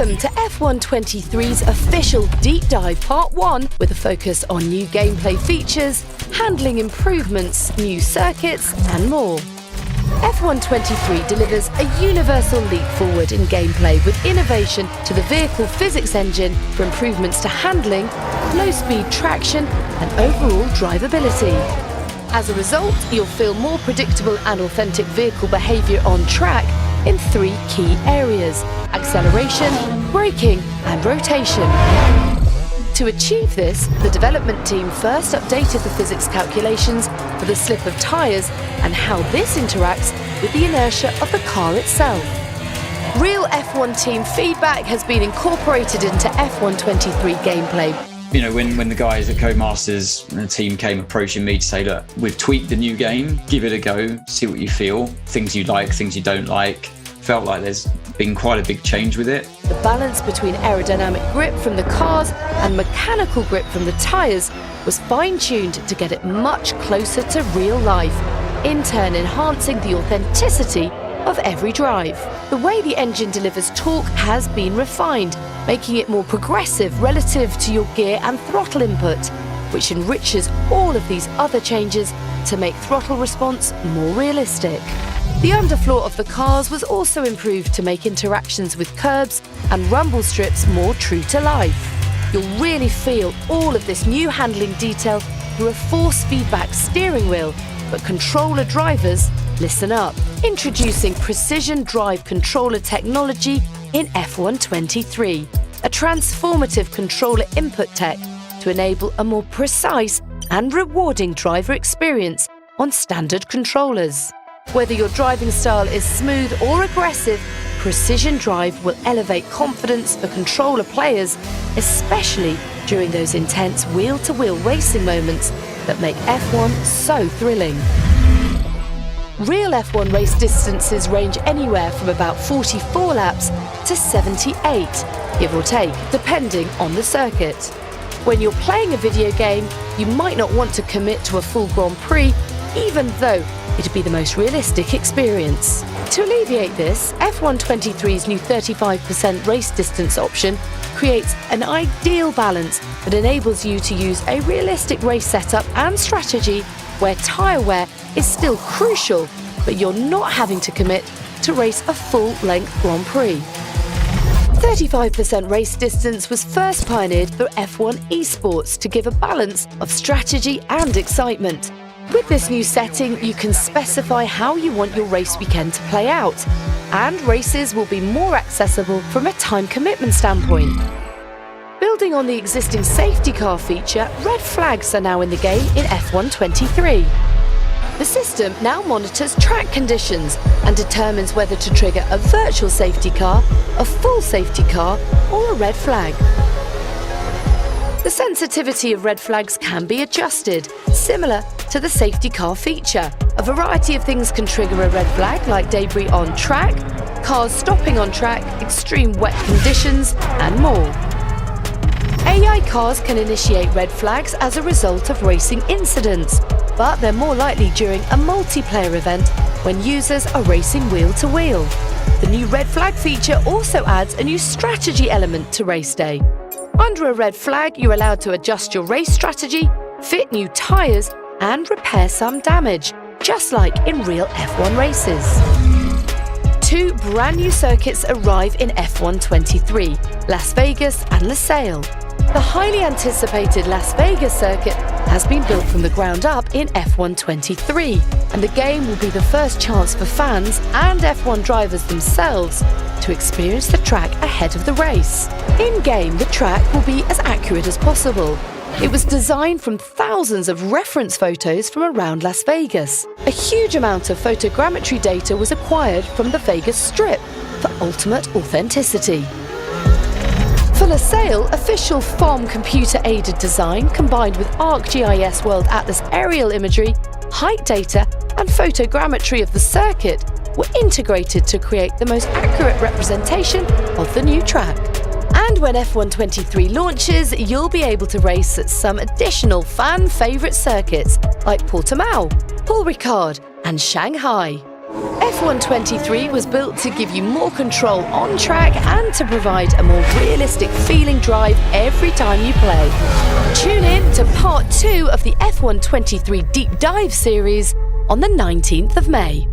Welcome to F123's official Deep Dive Part 1 with a focus on new gameplay features, handling improvements, new circuits and more. F123 delivers a universal leap forward in gameplay with innovation to the vehicle physics engine for improvements to handling, low-speed traction and overall drivability. As a result, you'll feel more predictable and authentic vehicle behaviour on track in 3 key areas: acceleration, braking and rotation. To achieve this, the development team first updated the physics calculations for the slip of tyres and how this interacts with the inertia of the car itself. Real F1 team feedback has been incorporated into F123 gameplay. You know, when the guys at Codemasters and the team came approaching me to say, look, we've tweaked the new game, give it a go, see what you feel, things you like, things you don't like. Felt like there's been quite a big change with it. The balance between aerodynamic grip from the cars and mechanical grip from the tyres was fine-tuned to get it much closer to real life, in turn enhancing the authenticity of every drive. The way the engine delivers torque has been refined, making it more progressive relative to your gear and throttle input, which enriches all of these other changes to make throttle response more realistic. The underfloor of the cars was also improved to make interactions with curbs and rumble strips more true to life. You'll really feel all of this new handling detail through a force feedback steering wheel, but controller drivers, listen up. Introducing Precision Drive Controller technology in F123, a transformative controller input tech to enable a more precise and rewarding driver experience on standard controllers. Whether your driving style is smooth or aggressive, Precision Drive will elevate confidence for controller players, especially during those intense wheel-to-wheel racing moments that make F1 so thrilling. Real F1 race distances range anywhere from about 44 laps to 78, give or take, depending on the circuit. When you're playing a video game, you might not want to commit to a full Grand Prix, even though it'd be the most realistic experience. To alleviate this, F123's new 35% race distance option creates an ideal balance that enables you to use a realistic race setup and strategy where tyre wear is still crucial, but you're not having to commit to race a full-length Grand Prix. 35% race distance was first pioneered for F1 esports to give a balance of strategy and excitement. With this new setting, you can specify how you want your race weekend to play out, and races will be more accessible from a time commitment standpoint. Building on the existing safety car feature, red flags are now in the game in F123. The system now monitors track conditions and determines whether to trigger a virtual safety car, a full safety car, or a red flag. The sensitivity of red flags can be adjusted, similar to the safety car feature. A variety of things can trigger a red flag, like debris on track, cars stopping on track, extreme wet conditions, and more. AI cars can initiate red flags as a result of racing incidents, but they're more likely during a multiplayer event when users are racing wheel-to-wheel. The new red flag feature also adds a new strategy element to race day. Under a red flag, you're allowed to adjust your race strategy, fit new tyres, and repair some damage, just like in real F1 races. 2 brand new circuits arrive in F123, Las Vegas and Losail. The highly anticipated Las Vegas circuit has been built from the ground up in F123, and the game will be the first chance for fans and F1 drivers themselves to experience the track ahead of the race. In-game, the track will be as accurate as possible. It was designed from thousands of reference photos from around Las Vegas. A huge amount of photogrammetry data was acquired from the Vegas Strip for ultimate authenticity. For Losail, official FOM computer-aided design combined with ArcGIS World Atlas aerial imagery, height data and photogrammetry of the circuit were integrated to create the most accurate representation of the new track. And when F123 launches, you'll be able to race at some additional fan-favourite circuits like Portimao, Paul Ricard and Shanghai. F123 was built to give you more control on track and to provide a more realistic feeling drive every time you play. Tune in to part 2 of the F123 Deep Dive series on the 19th of May.